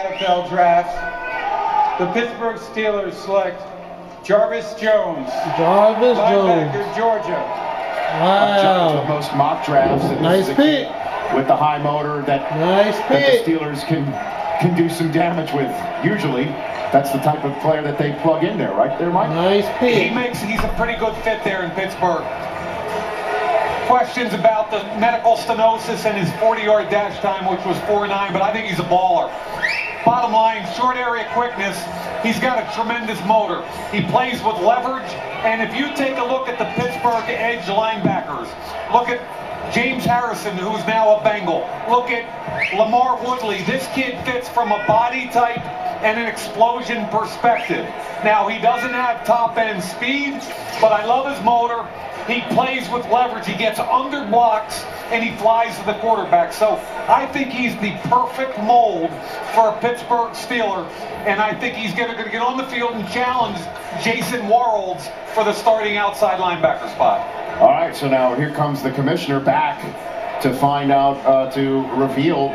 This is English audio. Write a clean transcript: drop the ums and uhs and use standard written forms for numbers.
NFL draft, the Pittsburgh Steelers select Jarvis Jones, linebacker, Georgia. Wow. The most mock drafts. Nice pick. With the high motor that the Steelers can do some damage with. Usually, that's the type of player that they plug in there, right there, Mike? Nice pick. He's a pretty good fit there in Pittsburgh. Questions about the medical stenosis and his 40-yard dash time, which was 4.9, but I think he's a baller. Bottom line, short area quickness, he's got a tremendous motor. He plays with leverage, and if you take a look at the Pittsburgh edge linebackers, look at James Harrison, who's now a Bengal. Look at Lamar Woodley. This kid fits from a body type and an explosion perspective. Now, he doesn't have top-end speed, but I love his motor. He plays with leverage. He gets under blocks, and he flies to the quarterback. So I think he's the perfect mold for a Pittsburgh Steeler, and I think he's going to get on the field and challenge Jason Warolds for the starting outside linebacker spot. All right, so now here comes the commissioner back to find out, to reveal